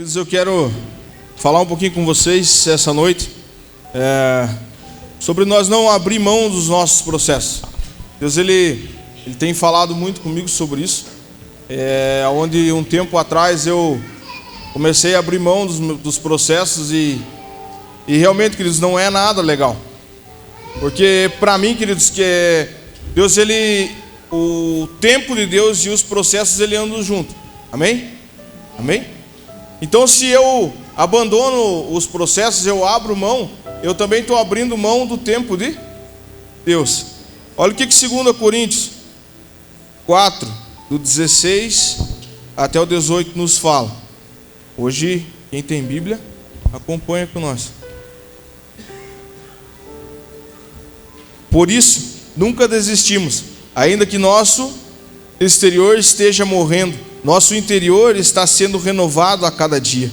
Eu quero falar um pouquinho com vocês essa noite sobre nós não abrir mão dos nossos processos. Deus ele tem falado muito comigo sobre isso, onde um tempo atrás eu comecei a abrir mão dos processos e realmente, queridos, não é nada legal, porque para mim, queridos, que Deus o tempo de Deus e os processos ele andam junto. Amém? Amém? Então, se eu abandono os processos, eu abro mão, eu também estou abrindo mão do tempo de Deus. Olha o que 2 Coríntios 4, do 16 até o 18 nos fala. Hoje, quem tem Bíblia, acompanha com nós. Por isso, nunca desistimos, ainda que nosso exterior esteja morrendo, nosso interior está sendo renovado a cada dia,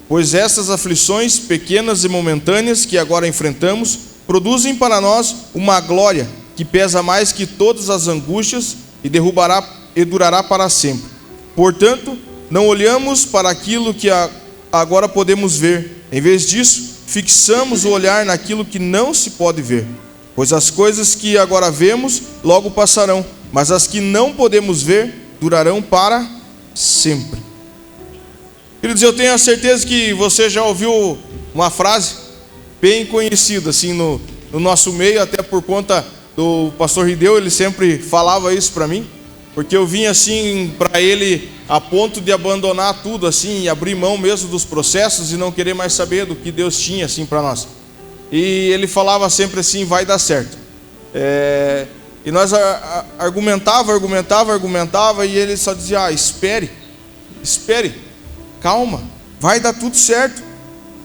pois essas aflições pequenas e momentâneas que agora enfrentamos produzem para nós uma glória que pesa mais que todas as angústias e durará para sempre. Portanto, não olhamos para aquilo que agora podemos ver. Em vez disso, fixamos o olhar naquilo que não se pode ver, pois as coisas que agora vemos logo passarão, mas as que não podemos ver durarão para sempre. Queridos, eu tenho a certeza que você já ouviu uma frase bem conhecida assim no nosso meio, até por conta do pastor Rideu, ele sempre falava isso para mim, porque eu vim assim para ele a ponto de abandonar tudo assim, e abrir mão mesmo dos processos e não querer mais saber do que Deus tinha assim para nós. E ele falava sempre assim: vai dar certo. E nós argumentava, e ele só dizia: espere, calma, vai dar tudo certo.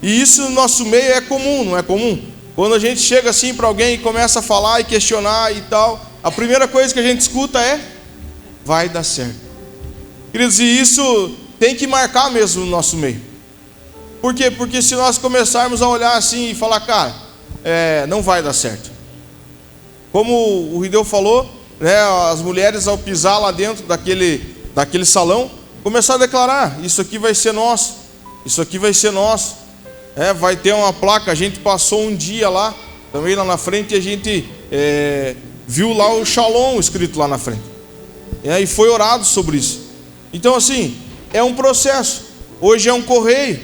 E isso no nosso meio é comum, não é comum? Quando a gente chega assim para alguém e começa a falar e questionar e tal, a primeira coisa que a gente escuta é: vai dar certo. Queridos, e isso tem que marcar mesmo no nosso meio. Por quê? Porque se nós começarmos a olhar assim e falar: cara, não vai dar certo. Como o Rideu falou, né, as mulheres ao pisar lá dentro daquele salão, começaram a declarar: isso aqui vai ser nosso, isso aqui vai ser nosso. Vai ter uma placa. A gente passou um dia lá, também lá na frente, e a gente viu lá o Shalom escrito lá na frente. E foi orado sobre isso. Então assim, é um processo. Hoje é um correio,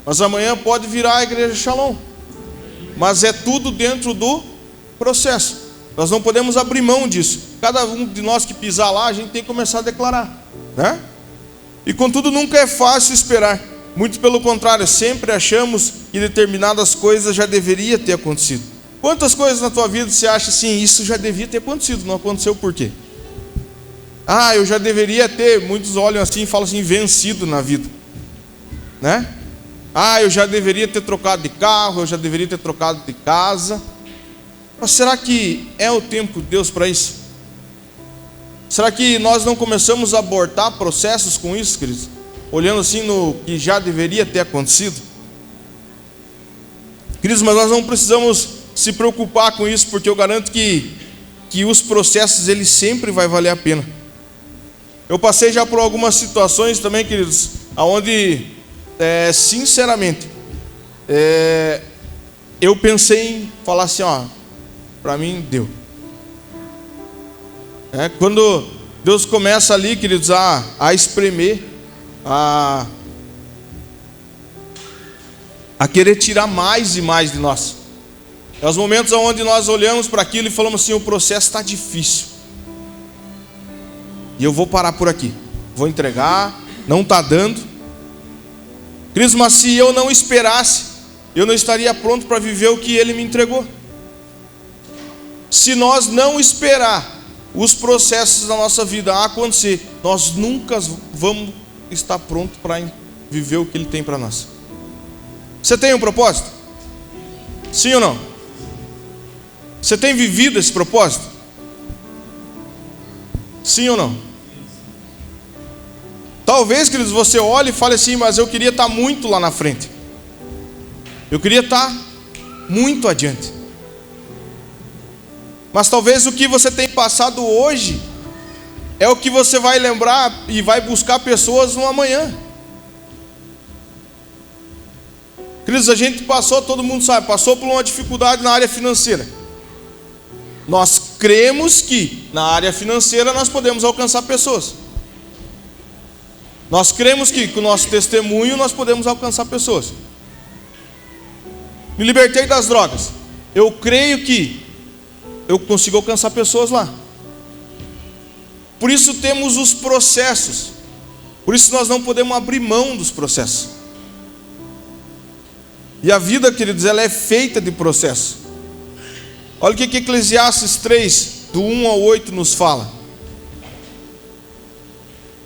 mas amanhã pode virar a igreja Shalom. Mas é tudo dentro do processo. Nós não podemos abrir mão disso. Cada um de nós que pisar lá, a gente tem que começar a declarar, né? E contudo, nunca é fácil esperar. Muito pelo contrário, sempre achamos que determinadas coisas já deveria ter acontecido. Quantas coisas na tua vida você acha assim: isso já devia ter acontecido, não aconteceu por quê? Eu já deveria ter. Muitos olham assim e falam assim: vencido na vida, né? Eu já deveria ter trocado de carro, eu já deveria ter trocado de casa. Mas será que é o tempo de Deus para isso? Será que nós não começamos a abortar processos com isso, queridos? Olhando assim no que já deveria ter acontecido? Queridos, mas nós não precisamos se preocupar com isso, porque eu garanto que os processos, eles sempre vai valer a pena. Eu passei já por algumas situações também, queridos, onde, sinceramente, eu pensei em falar assim: para mim deu. Quando Deus começa ali, queridos, a espremer, a querer tirar mais e mais de nós. É os momentos onde nós olhamos para aquilo e falamos assim: o processo está difícil, e eu vou parar por aqui, vou entregar, não está dando. Queridos, mas se eu não esperasse, eu não estaria pronto para viver o que Ele me entregou. Se nós não esperar os processos da nossa vida a acontecer, nós nunca vamos estar prontos para viver o que Ele tem para nós. Você tem um propósito? Sim ou não? Você tem vivido esse propósito? Sim ou não? Talvez, queridos, você olhe e fale assim: mas eu queria estar muito lá na frente, eu queria estar muito adiante. Mas talvez o que você tem passado hoje é o que você vai lembrar e vai buscar pessoas no amanhã. Queridos, a gente passou, todo mundo sabe, passou por uma dificuldade na área financeira. Nós cremos que na área financeira nós podemos alcançar pessoas. Nós cremos que com o nosso testemunho nós podemos alcançar pessoas. Me libertei das drogas. Eu creio que eu consigo alcançar pessoas lá. Por isso temos os processos. Por isso nós não podemos abrir mão dos processos. E a vida, queridos, ela é feita de processos. Olha o que Eclesiastes 3, do 1 ao 8 nos fala.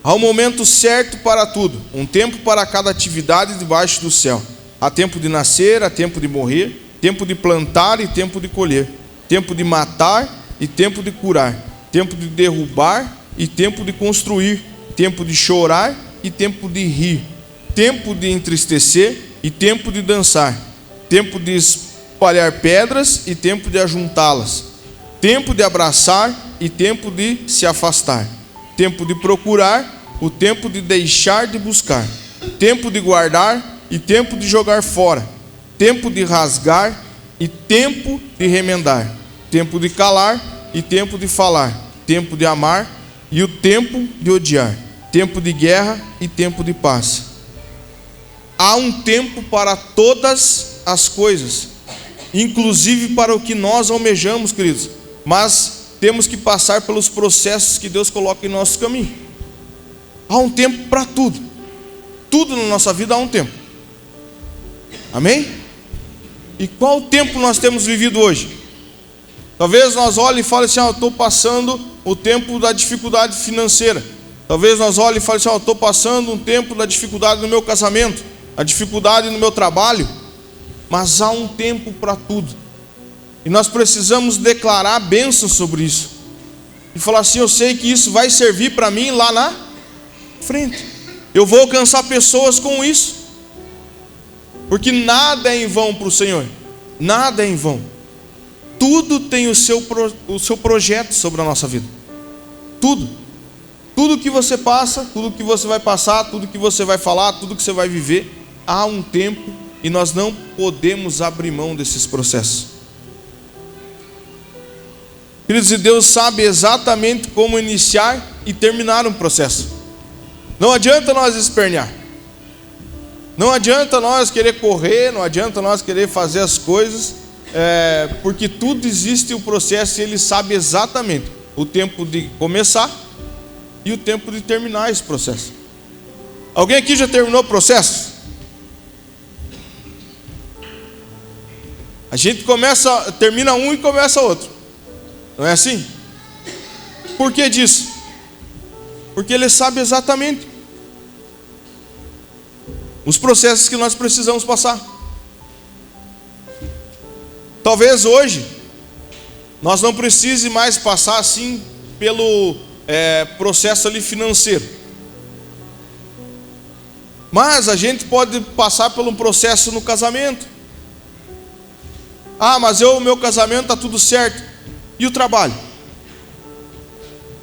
Há um momento certo para tudo, um tempo para cada atividade debaixo do céu. Há tempo de nascer, há tempo de morrer, tempo de plantar e tempo de colher, tempo de matar e tempo de curar, tempo de derrubar e tempo de construir, tempo de chorar e tempo de rir, tempo de entristecer e tempo de dançar, tempo de espalhar pedras e tempo de ajuntá-las, tempo de abraçar e tempo de se afastar, tempo de procurar, o tempo de deixar de buscar, tempo de guardar e tempo de jogar fora, tempo de rasgar e tempo de remendar, tempo de calar e tempo de falar, tempo de amar e o tempo de odiar, tempo de guerra e tempo de paz. Há um tempo para todas as coisas, inclusive para o que nós almejamos, queridos, mas temos que passar pelos processos que Deus coloca em nosso caminho. Há um tempo para tudo. Tudo na nossa vida há um tempo. Amém? E qual tempo nós temos vivido hoje? Talvez nós olhem e falem assim, eu estou passando o tempo da dificuldade financeira. Talvez nós olhem e falem assim, eu estou passando um tempo da dificuldade no meu casamento, a dificuldade no meu trabalho. Mas há um tempo para tudo. E nós precisamos declarar bênçãos sobre isso. E falar assim, eu sei que isso vai servir para mim lá na frente. Eu vou alcançar pessoas com isso. Porque nada é em vão para o Senhor. Nada é em vão. Tudo tem o seu projeto sobre a nossa vida. Tudo. Tudo que você passa, tudo que você vai passar, tudo que você vai falar, tudo que você vai viver, há um tempo e nós não podemos abrir mão desses processos. Queridos, e Deus sabe exatamente como iniciar e terminar um processo. Não adianta nós espernear. Não adianta nós querer correr, não adianta nós querer fazer as coisas, porque tudo existe o processo e Ele sabe exatamente o tempo de começar e o tempo de terminar esse processo. Alguém aqui já terminou o processo? A gente termina um e começa outro. Não é assim? Por que disso? Porque Ele sabe exatamente os processos que nós precisamos passar. Talvez hoje nós não precise mais passar assim pelo processo ali financeiro. Mas a gente pode passar por um processo no casamento. Mas o meu casamento está tudo certo. E o trabalho?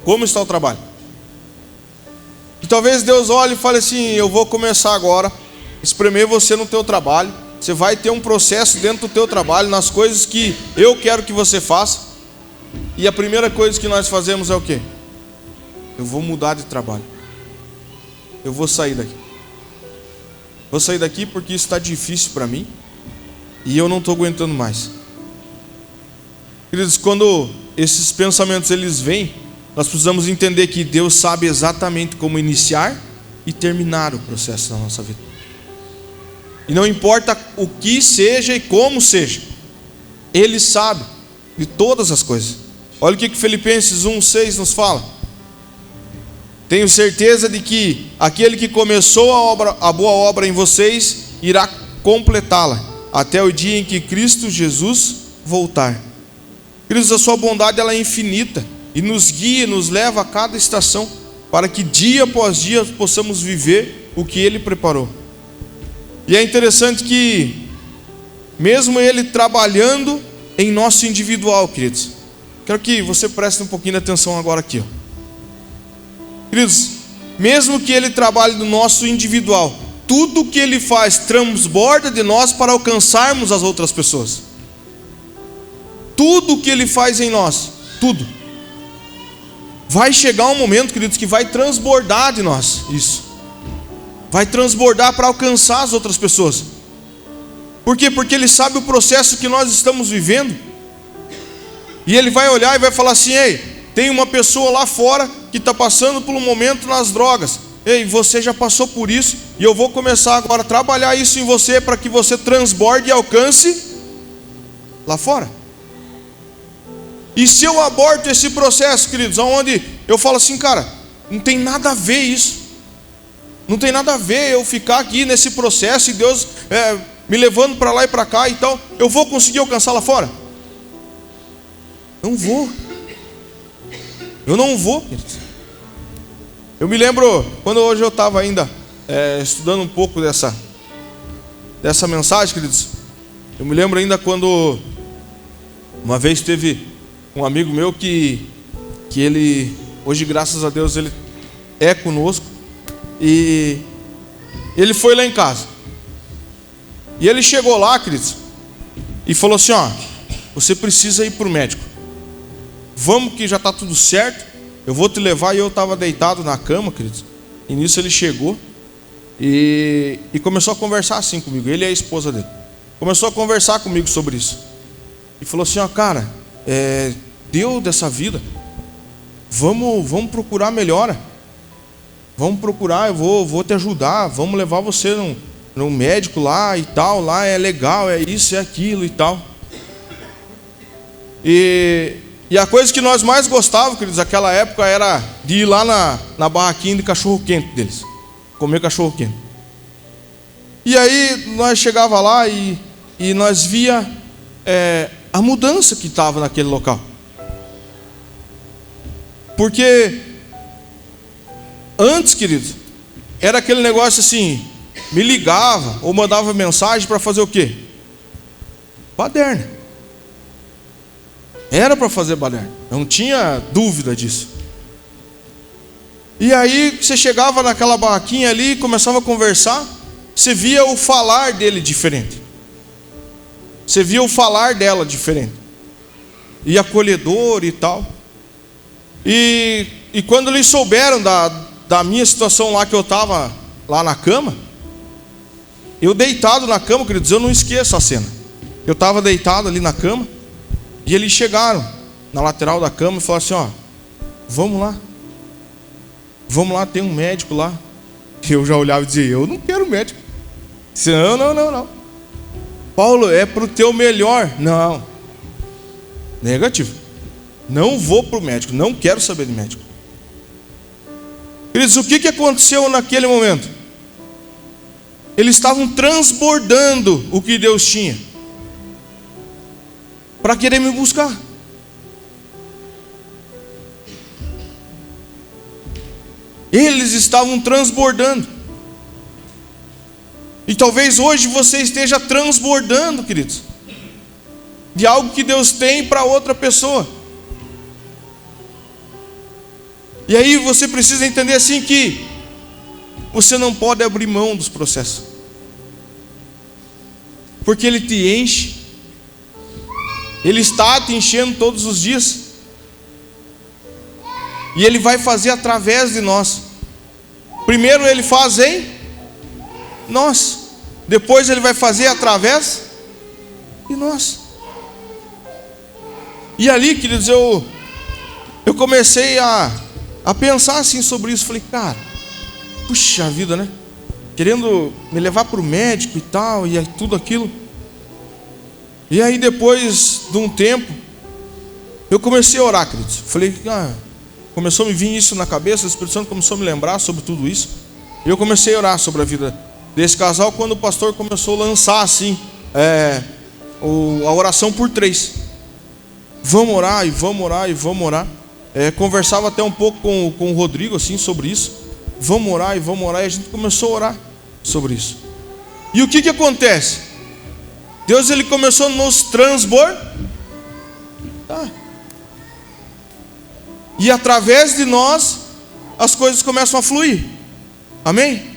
Como está o trabalho? E talvez Deus olhe e fale assim, eu vou começar agora espremer você no teu trabalho. Você vai ter um processo dentro do teu trabalho, nas coisas que eu quero que você faça. E a primeira coisa que nós fazemos é o quê? Eu vou mudar de trabalho. Eu vou sair daqui. Vou sair daqui porque isso está difícil para mim e eu não estou aguentando mais. Queridos, quando esses pensamentos eles vêm, nós precisamos entender que Deus sabe exatamente como iniciar e terminar o processo na nossa vida. E não importa o que seja e como seja, Ele sabe de todas as coisas. Olha o que Filipenses 1:6 nos fala. Tenho certeza de que aquele que começou a boa obra em vocês irá completá-la até o dia em que Cristo Jesus voltar. Queridos, a sua bondade ela é infinita e nos guia, nos leva a cada estação para que dia após dia possamos viver o que Ele preparou. E é interessante que mesmo Ele trabalhando em nosso individual, queridos, quero que você preste um pouquinho de atenção agora aqui, ó. Queridos, mesmo que Ele trabalhe no nosso individual, tudo que Ele faz transborda de nós para alcançarmos as outras pessoas. Tudo que Ele faz em nós, tudo. Vai chegar um momento, queridos, que vai transbordar de nós isso. Vai transbordar para alcançar as outras pessoas. Por quê? Porque Ele sabe o processo que nós estamos vivendo. E Ele vai olhar e vai falar assim: ei, tem uma pessoa lá fora que está passando por um momento nas drogas. Ei, você já passou por isso, e eu vou começar agora a trabalhar isso em você, para que você transborde e alcance lá fora. E se eu aborto esse processo, queridos, onde eu falo assim, cara, não tem nada a ver isso, não tem nada a ver eu ficar aqui nesse processo, e Deus me levando para lá e para cá e tal, eu vou conseguir alcançar lá fora? Não vou. Eu não vou, queridos. Eu me lembro, quando hoje eu estava ainda estudando um pouco dessa mensagem, queridos. Eu me lembro ainda quando uma vez teve um amigo meu que ele, hoje graças a Deus ele é conosco, e ele foi lá em casa. E ele chegou lá, queridos, e falou assim: ó, você precisa ir para o médico. Vamos que já está tudo certo, eu vou te levar. E eu estava deitado na cama, queridos. E nisso ele chegou e começou a conversar assim comigo. Ele e a esposa dele começou a conversar comigo sobre isso. E falou assim: ó, cara, deu dessa vida, vamos procurar melhora. Vamos procurar, eu vou te ajudar. Vamos levar você num médico lá e tal. Lá é legal, é isso, é aquilo e tal. E a coisa que nós mais gostávamos, queridos, naquela época, era de ir lá na barraquinha de cachorro-quente deles, comer cachorro-quente. E aí nós chegava lá e nós via a mudança que estava naquele local. Porque antes, queridos, era aquele negócio assim, me ligava ou mandava mensagem para fazer o quê? Baderna. Era para fazer baderna, não tinha dúvida disso. E aí você chegava naquela barraquinha ali, começava a conversar, você via o falar dele diferente, você via o falar dela diferente, e acolhedor e tal. E quando eles souberam da minha situação lá, que eu estava lá na cama, eu deitado na cama, queridos, eu não esqueço a cena. Eu estava deitado ali na cama, e eles chegaram na lateral da cama e falaram assim: ó, vamos lá, tem um médico lá. Eu já olhava e dizia: eu não quero médico. Disse: não. Paulo, é para o teu melhor. Não, negativo, não vou para o médico, não quero saber de médico. Queridos, o que aconteceu naquele momento? Eles estavam transbordando o que Deus tinha para querer me buscar. Eles estavam transbordando. E talvez hoje você esteja transbordando, queridos, de algo que Deus tem para outra pessoa. E aí você precisa entender assim que você não pode abrir mão dos processos, porque Ele te enche. Ele está te enchendo todos os dias, e Ele vai fazer através de nós. Primeiro Ele faz em nós, depois Ele vai fazer através de nós. E ali, queridos, eu comecei a pensar assim sobre isso. Falei: cara, puxa vida, né? Querendo me levar para o médico e tal, e tudo aquilo. E aí depois de um tempo, eu comecei a orar, queridos. Falei: começou a me vir isso na cabeça, o Espírito Santo começou a me lembrar sobre tudo isso. E eu comecei a orar sobre a vida desse casal, quando o pastor começou a lançar assim, a oração por 3. Vamos orar e vamos orar e vamos orar. Conversava até um pouco com o Rodrigo assim sobre isso. Vamos orar e vamos orar. E a gente começou a orar sobre isso. E o que acontece? Deus, Ele começou a nos transbordar. E através de nós, as coisas começam a fluir. Amém?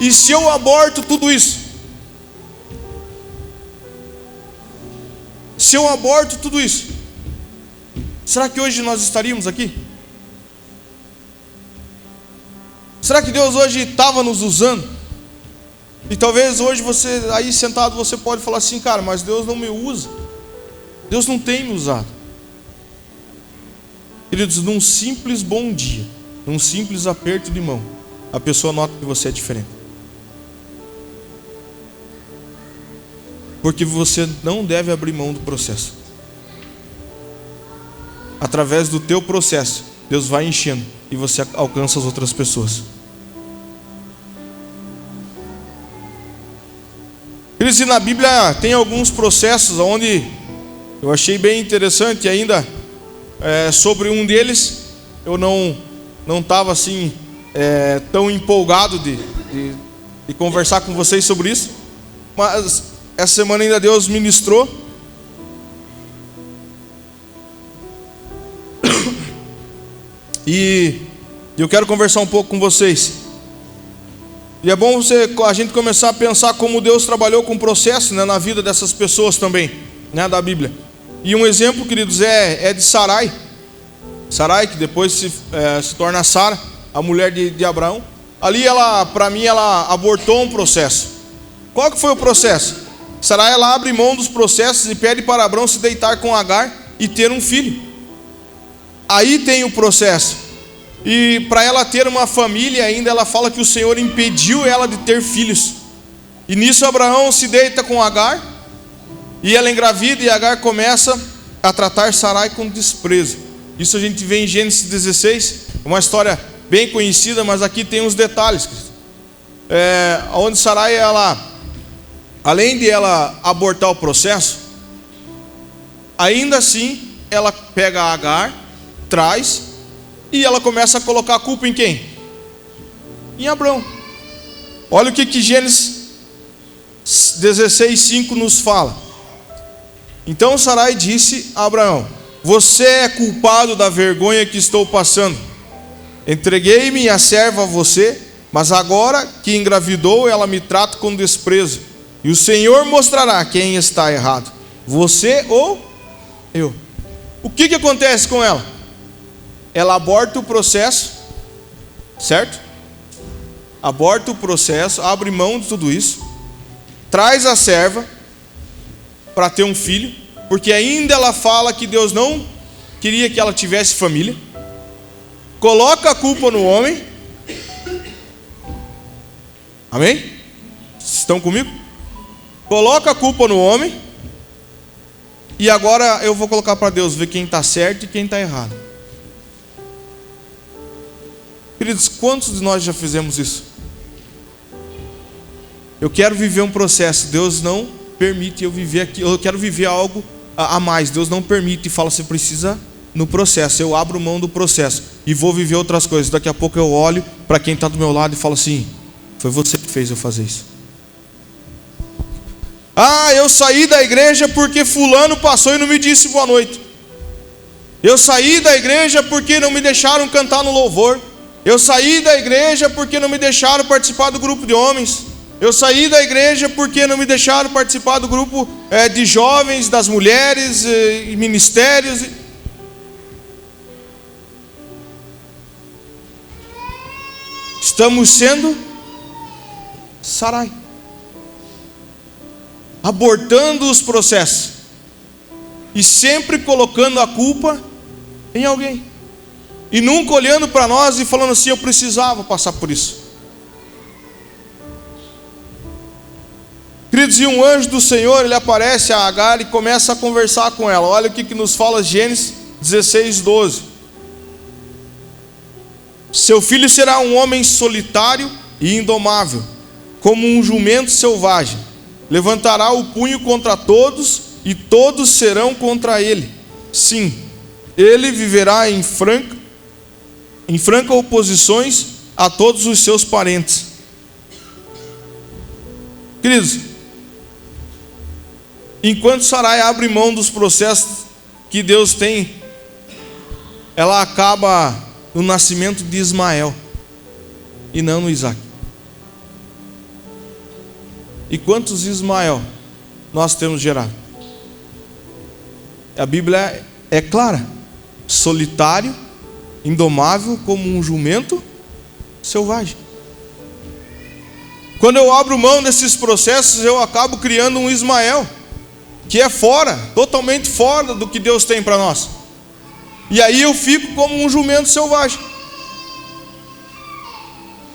E se eu aborto tudo isso? Se eu aborto tudo isso, será que hoje nós estaríamos aqui? Será que Deus hoje estava nos usando? E talvez hoje você, aí sentado, você pode falar assim: cara, mas Deus não me usa. Deus não tem me usado. Queridos, num simples bom dia, num simples aperto de mão, a pessoa nota que você é diferente. Porque você não deve abrir mão do processo. Através do teu processo, Deus vai enchendo e você alcança as outras pessoas. Queridos, e na Bíblia tem alguns processos onde eu achei bem interessante ainda. Sobre um deles, eu não estava assim tão empolgado de conversar com vocês sobre isso, mas essa semana ainda Deus ministrou. E eu quero conversar um pouco com vocês. E é bom a gente começar a pensar como Deus trabalhou com o processo, né, na vida dessas pessoas também, né, da Bíblia. E um exemplo, queridos, é de Sarai. Sarai, que depois se torna Sara, a mulher de Abraão. Ali para mim, ela abortou um processo. Qual que foi o processo? Sarai, ela abre mão dos processos e pede para Abraão se deitar com Agar e ter um filho. Aí tem o processo. E para ela ter uma família ainda, ela fala que o Senhor impediu ela de ter filhos. E nisso Abraão se deita com Agar, e ela engravida, e Agar começa a tratar Sarai com desprezo. Isso a gente vê em Gênesis 16, uma história bem conhecida, mas aqui tem uns detalhes. Onde Sarai, além de ela abortar o processo, ainda assim ela pega Agar, traz, e ela começa a colocar a culpa em quem? Em Abraão. Olha o que Gênesis 16:5 nos fala. Então Sarai disse a Abraão: você é culpado da vergonha que estou passando. Entreguei minha serva a você, mas agora que engravidou, ela me trata com desprezo. E o Senhor mostrará quem está errado, você ou eu. O que acontece com ela? Ela aborta o processo, certo? Aborta o processo, abre mão de tudo isso, traz a serva para ter um filho, porque ainda ela fala que Deus não queria que ela tivesse família. Coloca a culpa no homem. Amém? Estão comigo? Coloca a culpa no homem. E agora eu vou colocar para Deus ver quem está certo e quem está errado. Queridos, quantos de nós já fizemos isso? Eu quero viver um processo, Deus não permite eu viver aqui. Eu quero viver algo a mais, Deus não permite e fala: você precisa no processo. Eu abro mão do processo e vou viver outras coisas. Daqui a pouco eu olho para quem está do meu lado e falo assim: foi você que fez eu fazer isso. Eu saí da igreja porque fulano passou e não me disse boa noite. Eu saí da igreja porque não me deixaram cantar no louvor. Eu saí da igreja porque não me deixaram participar do grupo de homens. Eu saí da igreja porque não me deixaram participar do grupo de jovens, das mulheres e ministérios. Estamos sendo Sarai, abortando os processos e sempre colocando a culpa em alguém, e nunca olhando para nós e falando assim: eu precisava passar por isso. Queridos, e um anjo do Senhor, ele aparece a Agar e começa a conversar com ela. Olha o que nos fala Gênesis 16:12. Seu filho será um homem solitário e indomável, como um jumento selvagem. Levantará o punho contra todos, e todos serão contra ele. Sim, ele viverá em franca oposições a todos os seus parentes. Queridos, enquanto Sarai abre mão dos processos que Deus tem, ela acaba no nascimento de Ismael e não no Isaac. E quantos Ismael nós temos gerado? A Bíblia é clara: solitário, indomável como um jumento selvagem. Quando eu abro mão desses processos, eu acabo criando um Ismael que é fora, totalmente fora do que Deus tem para nós. E aí eu fico como um jumento selvagem,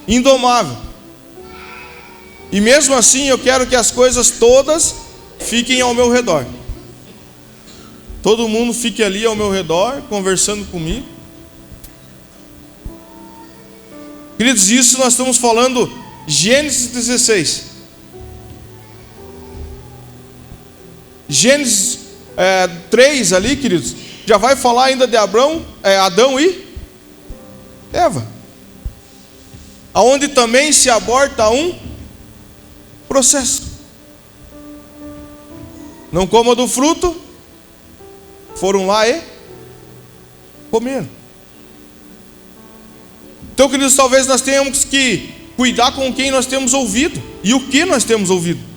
indomável. E mesmo assim eu quero que as coisas todas fiquem ao meu redor. Todo mundo fique ali ao meu redor, conversando comigo. Queridos, isso nós estamos falando Gênesis 16. Gênesis 3 ali, queridos, já vai falar ainda de Adão e Eva, aonde também se aborta um processo. Não coma do fruto, foram lá e comeram. Então, queridos, talvez nós tenhamos que cuidar com quem nós temos ouvido e o que nós temos ouvido.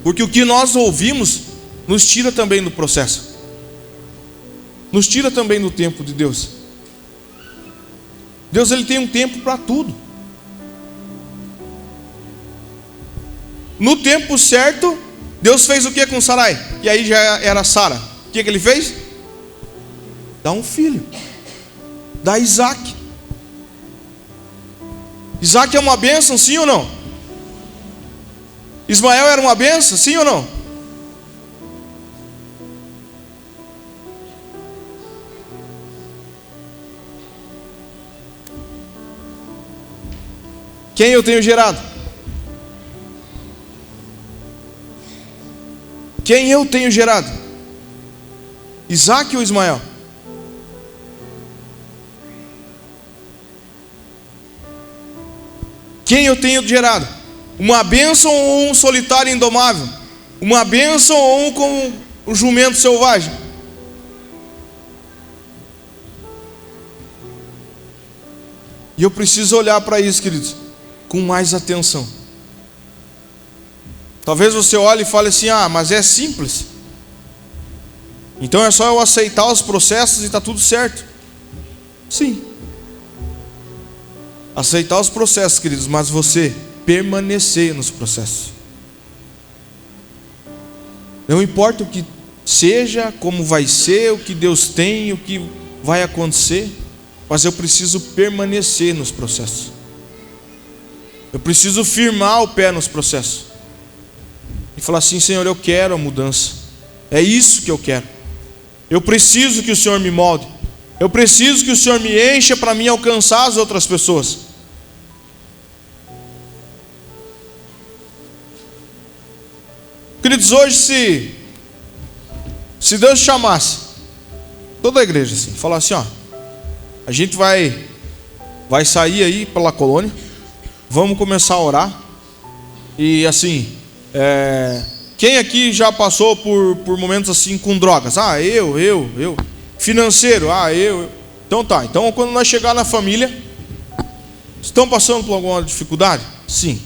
Porque o que nós ouvimos nos tira também do processo, nos tira também do tempo de Deus. Deus, ele tem um tempo para tudo. No tempo certo, Deus fez o que com Sarai? E aí já era Sara. O que ele fez? Dá um filho, dá Isaac. Isaac é uma bênção, sim ou não? Ismael era uma bênção, sim ou não? Quem eu tenho gerado? Quem eu tenho gerado? Isaac ou Ismael? Quem eu tenho gerado? Uma bênção ou um solitário indomável? Uma bênção ou com um jumento selvagem? E eu preciso olhar para isso, queridos, com mais atenção. Talvez você olhe e fale assim: ah, mas é simples, então é só eu aceitar os processos e está tudo certo. Sim, aceitar os processos, queridos, mas você permanecer nos processos. Não importa o que seja, como vai ser, o que Deus tem, o que vai acontecer, mas eu preciso permanecer nos processos. Eu preciso firmar o pé nos processos e falar assim: Senhor, eu quero a mudança, é isso que eu quero. Eu preciso que o Senhor me molde, eu preciso que o Senhor me encha para mim alcançar as outras pessoas. Queridos, hoje se Deus chamasse toda a igreja assim, falar assim: ó, a gente vai sair aí pela colônia, vamos começar a orar. E assim, quem aqui já passou por momentos assim com drogas? Ah, eu. Financeiro? Ah, eu. Então tá, então quando nós chegar na família, estão passando por alguma dificuldade? Sim.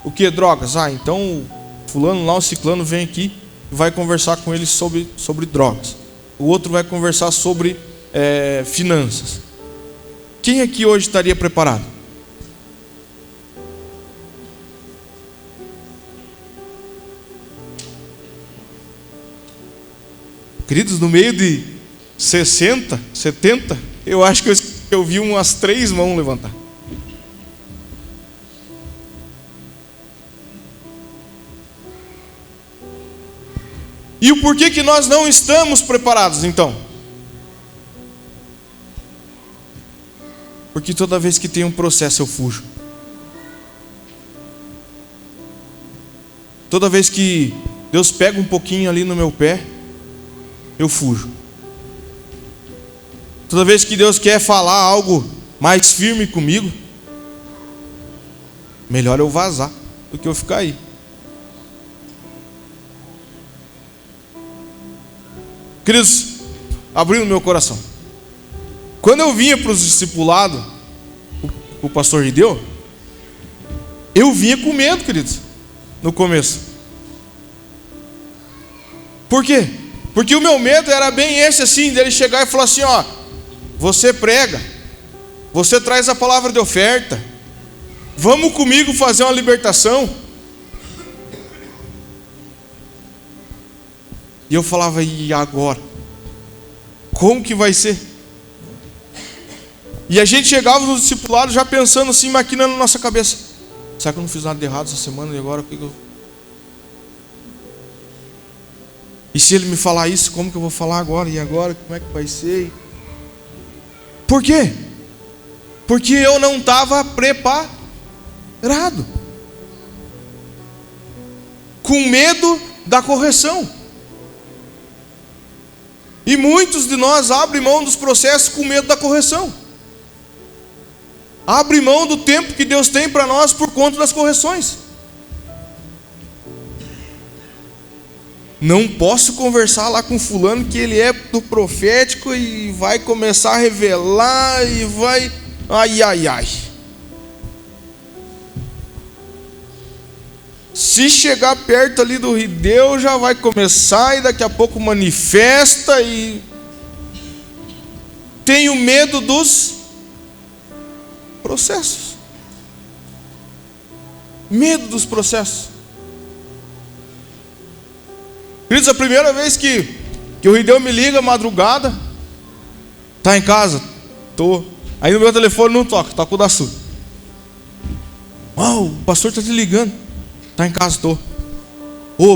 O que? Drogas? Ah, então fulano lá, o ciclano vem aqui e vai conversar com eles sobre drogas. O outro vai conversar sobre finanças. Quem aqui hoje estaria preparado? Queridos, no meio de 60, 70, eu acho que eu vi umas 3 mãos levantar. E o porquê que nós não estamos preparados então? Porque toda vez que tem um processo eu fujo. Toda vez que Deus pega um pouquinho ali no meu pé, eu fujo. Toda vez que Deus quer falar algo mais firme comigo, melhor eu vazar do que eu ficar aí. Queridos, abrindo meu coração, quando eu vinha para os discipulados, o pastor Rideu, Eu vinha com medo, queridos, no começo. Por quê? Porque o meu medo era bem esse assim, dele chegar e falar assim, ó, você prega, você traz a palavra de oferta, vamos comigo fazer uma libertação. E eu falava, e agora? Como que vai ser? E a gente chegava no discipulado já pensando assim, maquinando na nossa cabeça, será que eu não fiz nada de errado essa semana e agora o que eu... E se ele me falar isso, como que eu vou falar agora? E agora, como é que vai ser? Por quê? Porque eu não estava preparado. Com medo da correção. E muitos de nós abrem mão dos processos com medo da correção. Abre mão do tempo que Deus tem para nós por conta das correções. Não posso conversar lá com fulano que ele é do profético e vai começar a revelar e vai... Ai, ai, ai. Se chegar perto ali do Rideu já vai começar e daqui a pouco manifesta e... Tenho medo dos processos. Medo dos processos. Queridos, a primeira vez que o Rideu me liga, madrugada, tá em casa? Tô. Aí no meu telefone não toca, toca o da sua. O pastor está te ligando. Tá em casa, tô.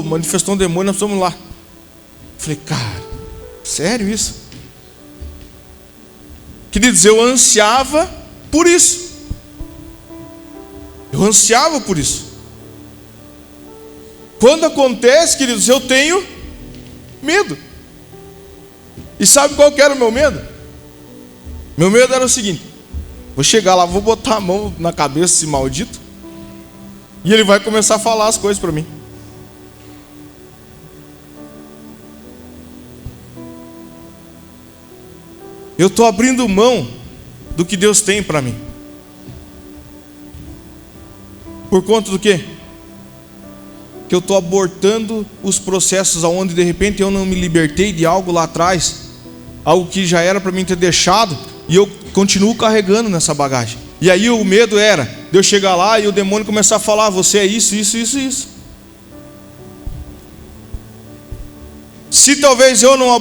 Manifestou um demônio, nós vamos lá. Falei, cara, sério isso? Queridos, eu ansiava por isso. Eu ansiava por isso. Quando acontece, queridos, eu tenho medo. E sabe qual que era o meu medo? Meu medo era o seguinte: vou chegar lá, vou botar a mão na cabeça desse maldito e ele vai começar a falar as coisas para mim. Eu estou abrindo mão do que Deus tem para mim. Por conta do quê? Que eu estou abortando os processos onde de repente eu não me libertei de algo lá atrás, algo que já era para mim ter deixado, e eu continuo carregando nessa bagagem. E aí o medo era de eu chegar lá e o demônio começar a falar, você é isso, isso, isso, isso. Se talvez eu não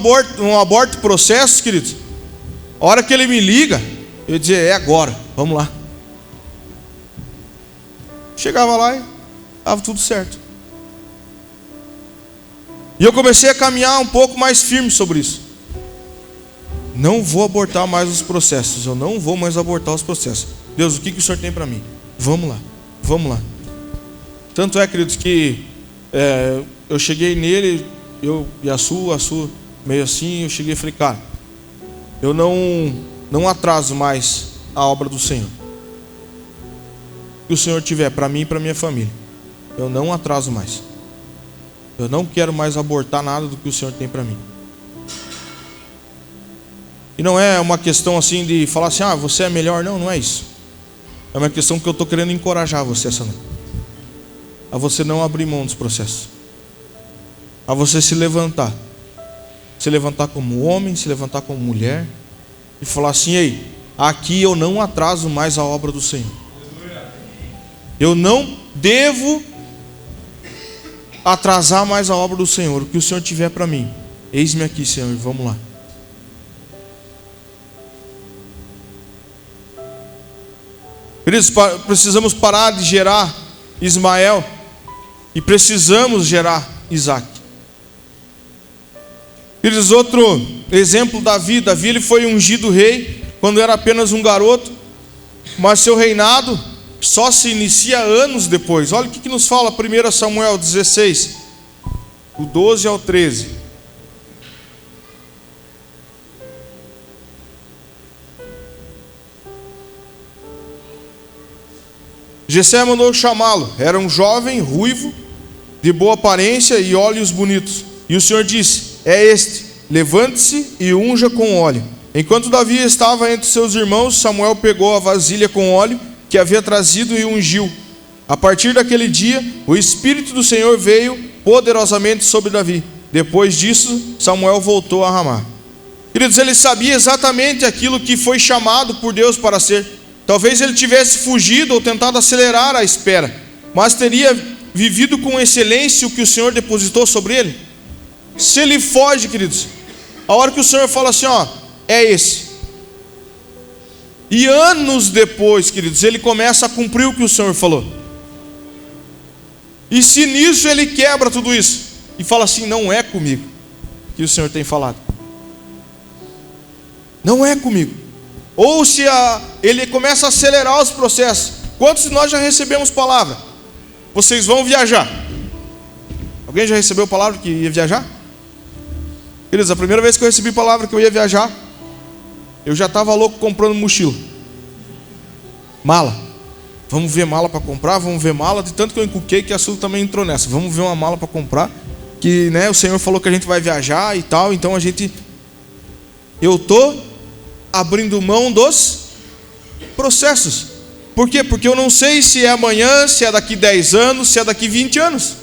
aborto processos, queridos, a hora que ele me liga, eu dizia, é agora, vamos lá. Chegava lá e estava tudo certo. E eu comecei a caminhar um pouco mais firme sobre isso. Não vou abortar mais os processos. Eu não vou mais abortar os processos. Deus, o que o Senhor tem para mim? Vamos lá, vamos lá. Tanto é, queridos, que eu cheguei nele, eu e a Su meio assim, eu cheguei e falei, cara, eu não atraso mais a obra do Senhor. O que o Senhor tiver para mim e para minha família, eu não atraso mais. Eu não quero mais abortar nada do que o Senhor tem para mim. E não é uma questão assim de falar assim, você é melhor. Não, não é isso. É uma questão que eu estou querendo encorajar você essa noite. A você não abrir mão dos processos. A você se levantar. Se levantar como homem, se levantar como mulher. E falar assim, ei, aqui eu não atraso mais a obra do Senhor. Eu não devo atrasar mais a obra do Senhor. O que o Senhor tiver para mim, eis-me aqui, Senhor, vamos lá. Queridos, precisamos parar de gerar Ismael e precisamos gerar Isaac. Queridos, outro exemplo, Davi. Davi, ele foi ungido rei quando era apenas um garoto, mas seu reinado só se inicia anos depois. Olha o que nos fala 1 Samuel 16, do 12 ao 13. Jessé mandou chamá-lo. Era um jovem, ruivo, de boa aparência e olhos bonitos. E o Senhor disse, é este, levante-se e unja com óleo. Enquanto Davi estava entre seus irmãos, Samuel pegou a vasilha com óleo que havia trazido e ungiu. A partir daquele dia, o Espírito do Senhor veio poderosamente sobre Davi. Depois disso, Samuel voltou a Ramá. Queridos, ele sabia exatamente aquilo que foi chamado por Deus para ser. Talvez ele tivesse fugido ou tentado acelerar a espera, mas teria vivido com excelência o que o Senhor depositou sobre ele. Se ele foge, queridos, a hora que o Senhor fala assim, ó, é esse. E anos depois, queridos, ele começa a cumprir o que o Senhor falou. E se nisso ele quebra tudo isso e fala assim, não é comigo que o Senhor tem falado. Não é comigo. Ou se ele começa a acelerar os processos. Quantos de nós já recebemos palavra? Vocês vão viajar. Alguém já recebeu palavra que ia viajar? Queridos, a primeira vez que eu recebi palavra que eu ia viajar, eu já estava louco comprando mochila, mala. Vamos ver mala para comprar, vamos ver mala. De tanto que eu encuquei que a Sul também entrou nessa. Vamos ver uma mala para comprar, que o Senhor falou que a gente vai viajar e tal. Então eu estou abrindo mão dos processos. Por quê? Porque eu não sei se é amanhã, se é daqui 10 anos, se é daqui 20 anos.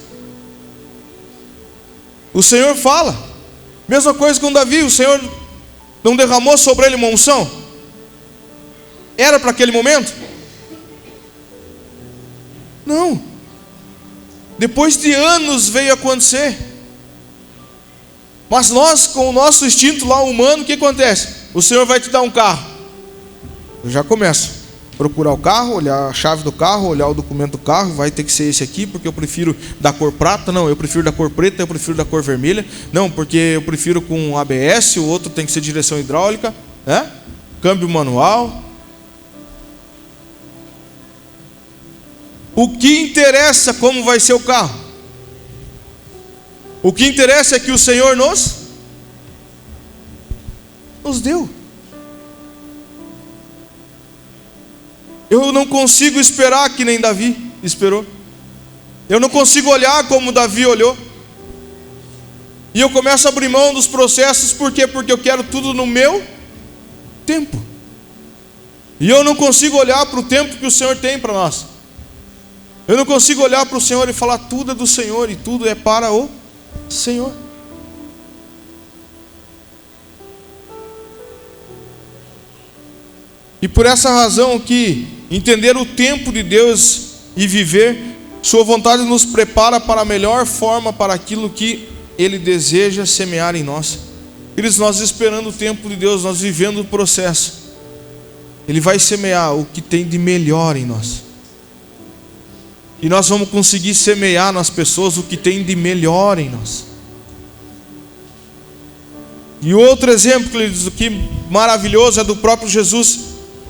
O Senhor fala. Mesma coisa com Davi, o Senhor não derramou sobre ele uma unção? Era para aquele momento? Não. Depois de anos veio acontecer. Mas nós, com o nosso instinto lá humano, o que acontece? O Senhor vai te dar um carro. Eu já começo a procurar o carro, olhar a chave do carro, olhar o documento do carro. Vai ter que ser esse aqui, porque eu prefiro da cor prata. Não, eu prefiro da cor preta, eu prefiro da cor vermelha. Não, porque eu prefiro com ABS, o outro tem que ser direção hidráulica, né? Câmbio manual. O que interessa como vai ser o carro? O que interessa é que o Senhor nos deu. Eu não consigo esperar que nem Davi esperou. Eu não consigo olhar como Davi olhou. E eu começo a abrir mão dos processos. Por quê? Porque eu quero tudo no meu tempo. E eu não consigo olhar para o tempo que o Senhor tem para nós. Eu não consigo olhar para o Senhor e falar tudo é do Senhor e tudo é para o Senhor. E por essa razão que entender o tempo de Deus e viver sua vontade nos prepara para a melhor forma para aquilo que Ele deseja semear em nós. Queridos, nós esperando o tempo de Deus, nós vivendo o processo, Ele vai semear o que tem de melhor em nós. E nós vamos conseguir semear nas pessoas o que tem de melhor em nós. E outro exemplo, queridos, que maravilhoso é do próprio Jesus,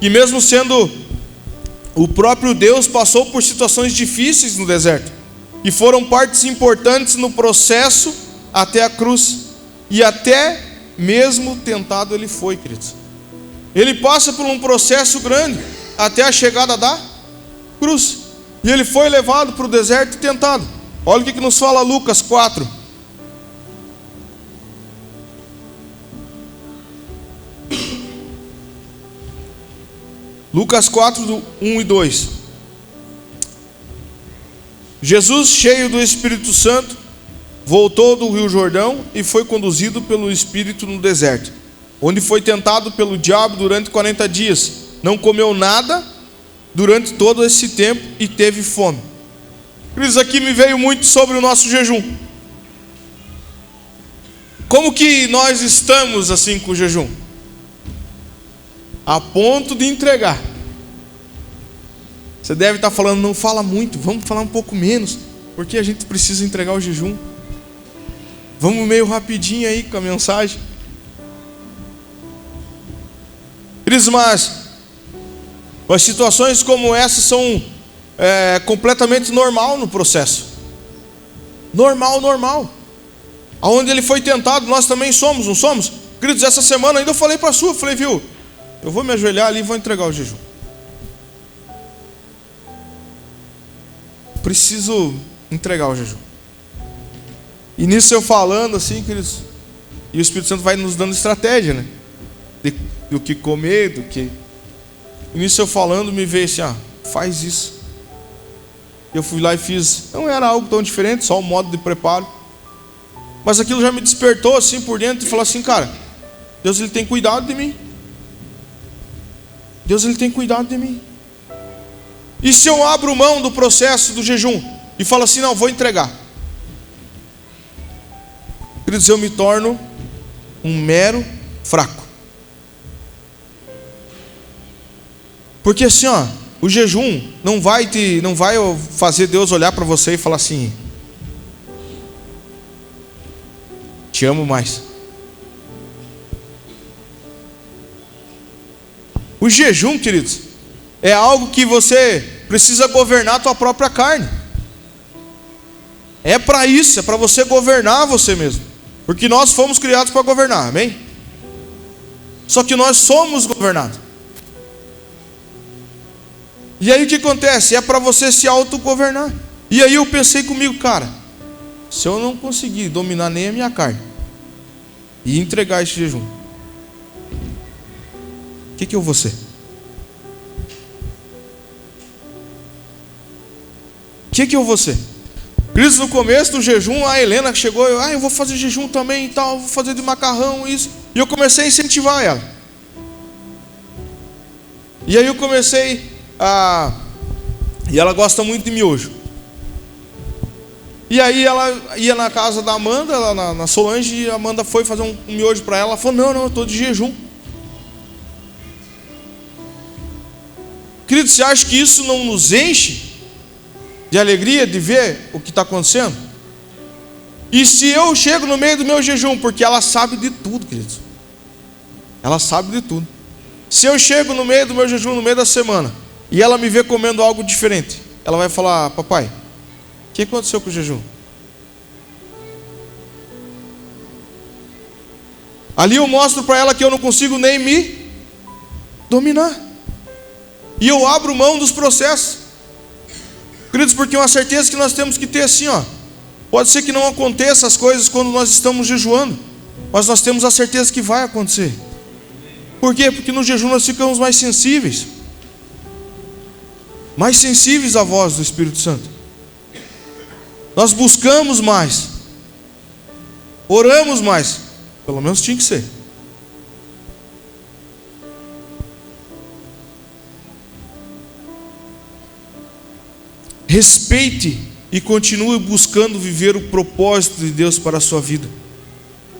que mesmo sendo o próprio Deus, passou por situações difíceis no deserto, que foram partes importantes no processo até a cruz. E até mesmo tentado ele foi, queridos. Ele passa por um processo grande até a chegada da cruz. E ele foi levado para o deserto e tentado. Olha o que nos fala Lucas 4. Lucas 4, 1 e 2. Jesus, cheio do Espírito Santo, voltou do Rio Jordão e foi conduzido pelo Espírito no deserto, onde foi tentado pelo diabo durante 40 dias. Não comeu nada durante todo esse tempo e teve fome. Isso aqui me veio muito sobre o nosso jejum. Como que nós estamos assim com o jejum? A ponto de entregar. Você deve estar falando, não fala muito, vamos falar um pouco menos, porque a gente precisa entregar o jejum. Vamos meio rapidinho aí com a mensagem. Mas situações como essa são completamente normal no processo. Normal. Aonde ele foi tentado, nós também somos, não somos? Queridos, essa semana ainda eu falei para a sua, falei, viu, eu vou me ajoelhar ali e vou entregar o jejum. Preciso entregar o jejum. E nisso eu falando assim, queridos, e o Espírito Santo vai nos dando estratégia, né? Do que comer, do que... E nisso eu falando, me veio assim, faz isso. Eu fui lá e fiz. Não era algo tão diferente, só o modo de preparo. Mas aquilo já me despertou assim por dentro e falou assim, cara, Deus ele tem cuidado de mim. Deus ele tem cuidado de mim. E se eu abro mão do processo do jejum e falo assim, não, vou entregar. Queridos, eu me torno um mero fraco. Porque assim, ó, o jejum não vai fazer Deus olhar para você e falar assim, te amo mais. O jejum, queridos, é algo que você precisa governar a tua própria carne. É para isso, é para você governar você mesmo. Porque nós fomos criados para governar, amém? Só que nós somos governados. E aí o que acontece? É para você se autogovernar. E aí eu pensei comigo, cara, se eu não conseguir dominar nem a minha carne e entregar esse jejum, o que eu vou ser? O que eu vou ser? Por isso, no começo do jejum, a Helena chegou, eu vou fazer jejum também e tal, vou fazer de macarrão, isso. E eu comecei a incentivar ela. E aí eu comecei a... E ela gosta muito de miojo. E aí ela ia na casa da Amanda, lá na Solange, e a Amanda foi fazer um miojo para ela. Ela falou, não, eu estou de jejum. Querido, você acha que isso não nos enche de alegria de ver o que está acontecendo? E se eu chego no meio do meu jejum, porque ela sabe de tudo, queridos, ela sabe de tudo. Se eu chego no meio do meu jejum, no meio da semana, e ela me vê comendo algo diferente, ela vai falar, papai, o que aconteceu com o jejum? Ali eu mostro para ela que eu não consigo nem me dominar. E eu abro mão dos processos. Queridos, porque é uma certeza que nós temos que ter assim, ó. Pode ser que não aconteça as coisas quando nós estamos jejuando, mas nós temos a certeza que vai acontecer. Por quê? Porque no jejum nós ficamos mais sensíveis à voz do Espírito Santo. Nós buscamos mais, oramos mais, pelo menos tinha que ser. Respeite e continue buscando viver o propósito de Deus para a sua vida.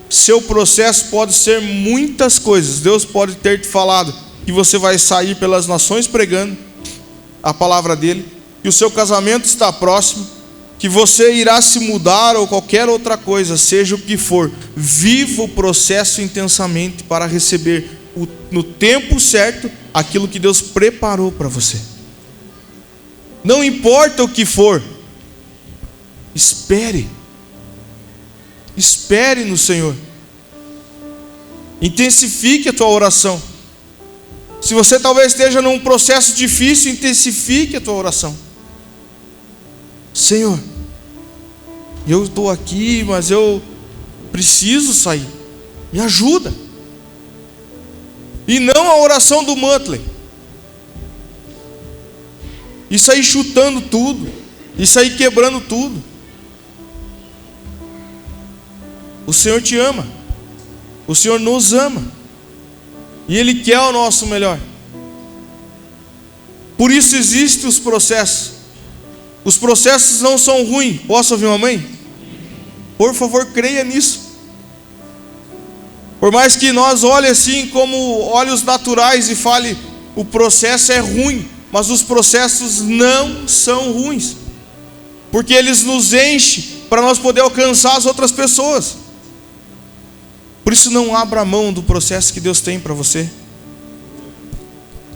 Seu processo pode ser muitas coisas. Deus pode ter te falado que você vai sair pelas nações pregando a palavra dele, que o seu casamento está próximo, que você irá se mudar ou qualquer outra coisa, seja o que for. Viva o processo intensamente para receber no tempo certo aquilo que Deus preparou para você. Não importa o que for, espere no Senhor, intensifique a tua oração. Se você talvez esteja num processo difícil, intensifique a tua oração. Senhor, eu estou aqui, mas eu preciso sair, me ajuda. E não a oração do Muttley, e sair chutando tudo, e sair quebrando tudo. O Senhor te ama, o Senhor nos ama, e Ele quer o nosso melhor. Por isso existem os processos. Os processos não são ruins. Posso ouvir um amém? Por favor, creia nisso. Por mais que nós olhe assim como olhos naturais e fale, o processo é ruim, mas os processos não são ruins, porque eles nos enchem para nós poder alcançar as outras pessoas. Por isso não abra mão do processo que Deus tem para você.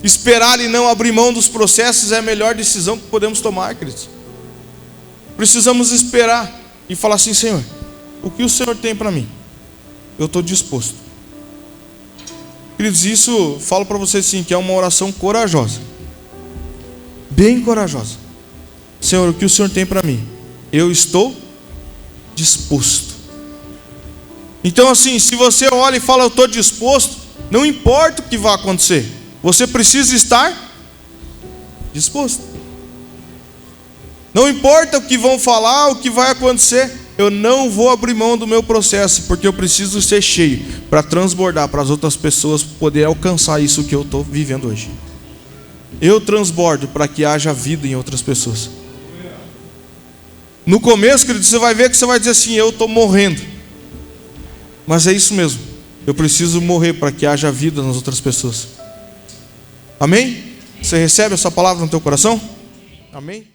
Esperar e não abrir mão dos processos é a melhor decisão que podemos tomar, queridos. Precisamos esperar e falar assim, Senhor, o que o Senhor tem para mim? Eu estou disposto. Queridos, isso falo para vocês sim, que é uma oração corajosa, bem corajosa. Senhor, o que o Senhor tem para mim? Eu estou disposto. Então assim, se você olha e fala, eu estou disposto, não importa o que vai acontecer, você precisa estar disposto. Não importa o que vão falar, o que vai acontecer, eu não vou abrir mão do meu processo, porque eu preciso ser cheio para transbordar para as outras pessoas poder alcançar isso que eu estou vivendo hoje. Eu transbordo para que haja vida em outras pessoas. No começo, querido, você vai ver que você vai dizer assim: eu estou morrendo. Mas é isso mesmo. Eu preciso morrer para que haja vida nas outras pessoas. Amém? Você recebe essa palavra no teu coração? Amém?